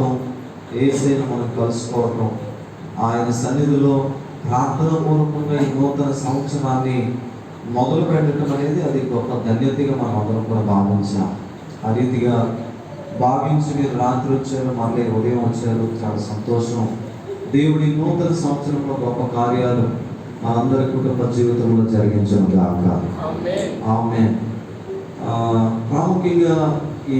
రావటం, యేసయ్యను మనం కలుసుకోవటం, ఆయన సన్నిధిలో ప్రార్థన పూర్వకంగా ఈ నూతన సంవత్సరాన్ని మొదలు పెట్టడం అనేది అది గొప్ప ధన్యతగా మనం అందరం కూడా భావించాం. ఆ రీతిగా భావించి మీరు రాత్రి వచ్చారు, మళ్ళీ ఉదయం వచ్చారు, చాలా సంతోషం. దేవుడి నూతన సంవత్సరంలో గొప్ప కార్యాలు మనందరి కుటుంబ జీవితంలో జరిగించను గాక. ఆమేన్. ప్రాముఖ్యంగా ఈ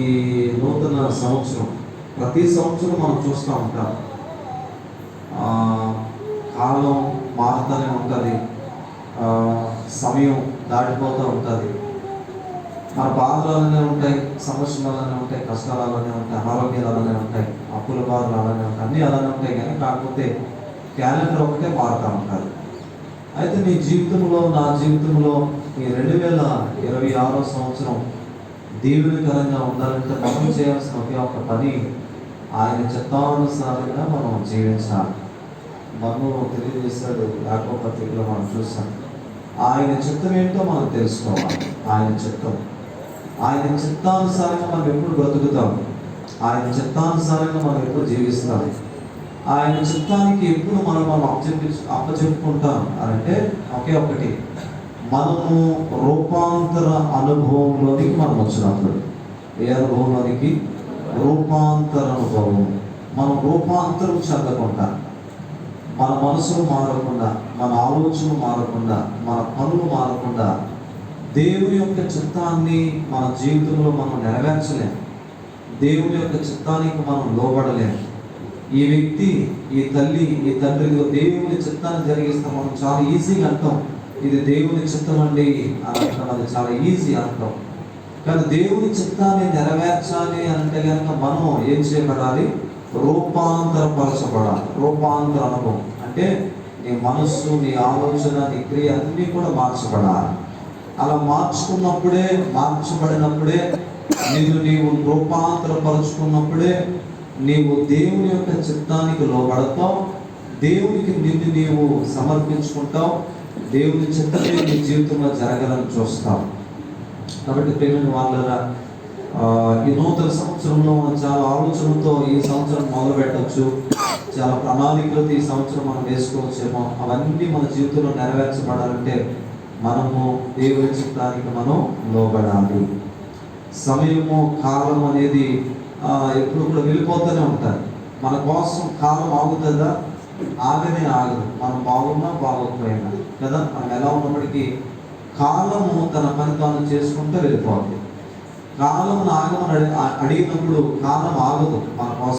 నూతన సంవత్సరం ప్రతి సంవత్సరం మనం చూస్తూ ఉంటాం. కాలం మారుతూనే ఉంటుంది, సమయం దాటిపోతూ ఉంటుంది. మన బాధలు అలానే ఉంటాయి, సమస్యలు అలానే ఉంటాయి, కష్టాలు అలానే ఉంటాయి, అనారోగ్యాలు అలానే ఉంటాయి, అప్పుల బాధలు అలానే ఉంటాయి, అన్నీ అలానే ఉంటాయి. కానీ కాకపోతే క్యాలెండర్ ఒకటే మారుతూ ఉంటుంది. అయితే నీ జీవితంలో, నా జీవితంలో ఈ 2026 సంవత్సరం దీవెనకరంగా ఉండాలంటే మనం చేయాల్సిన ఒకే ఒక్క పని, ఆయన చిత్తానుసారంగా మనం జీవించాలి. మనం తెలియజేశాడు యాకోబు పత్రికలో మనం చూసాం. ఆయన చిత్తం ఏంటో మనం తెలుసుకోవాలి. ఆయన చిత్తానుసారంగా మనం ఎప్పుడు బ్రతుకుతాం, ఆయన చిత్తానుసారంగా మనం ఎప్పుడు జీవిస్తాం, ఆయన చిత్తానికి ఎప్పుడు మనం అప్పచెప్పుకుంటాం అంటే ఒకే ఒకటి, మనము రూపాంతర అనుభవంలోనికి మనం వచ్చినప్పుడు. ఏ అనుభవంలోనికి? రూపాంతర అనుభవం. మనం రూపాంతరం చెందకుండా, మన మనసులు మారకుండా, మన ఆలోచనలు మారకుండా, మన పనులు మారకుండా దేవుని యొక్క చిత్తాన్ని మన జీవితంలో మనం నెరవేర్చలేం. దేవుని యొక్క చిత్తానికి మనం లోబడలేం. ఈ వ్యక్తి, ఈ తల్లి, ఈ తండ్రి దేవుని చిత్తాన్ని జరిగిస్తాం మనం చాలా ఈజీగా అంటాం, ఇది దేవుని చిత్తం అండి అని అంటాం. అది చాలా ఈజీ అంటాం. కానీ దేవుని చిత్తాన్ని నెరవేర్చాలి అంటే కనుక మనం ఏం చేయబడాలి? రూపాంతరపరచబడాలి. రూపాంతర అనుభవం అంటే నీ మనస్సు, నీ ఆలోచన, నీ క్రియ అన్నీ కూడా మార్చబడాలి. అలా మార్చబడినప్పుడే నీవు రూపాంతరపరుచుకున్నప్పుడే నీవు దేవుని యొక్క చిత్తానికి లోబడతావు, దేవునికి నిన్ను నీవు సమర్పించుకుంటావు, దేవుని చిత్తమే నీ జీవితంలో జరగాలని చూస్తావు. కాబట్టి ప్రేమైన వాళ్ళరా, ఈ నూతన సంవత్సరంలో మనం చాలా ఆలోచనలతో ఈ సంవత్సరం మొదలు పెట్టవచ్చు, చాలా ప్రణాళికలతో ఈ సంవత్సరం మనం వేసుకోవచ్చేమో. అవన్నీ మన జీవితంలో నెరవేర్చబడాలంటే మనము దేవుని చిత్తానికి మనం లోబడాలి. సమయము, కాలం అనేది ఎప్పుడు కూడా వెళ్ళిపోతూనే ఉంటాయి. మన కోసం కాలం ఆగుతుందా? ఆగదు. మనం బాగున్నా బాగోకపోయినా కదా, మనం ఎలా ఉన్నప్పటికీ కాలము తన పని తాను చేసుకుంటూ వెళ్ళిపోతుంది. కాలం ఆగమని అడిగినప్పుడు కాలం ఆగదు మన కోసం.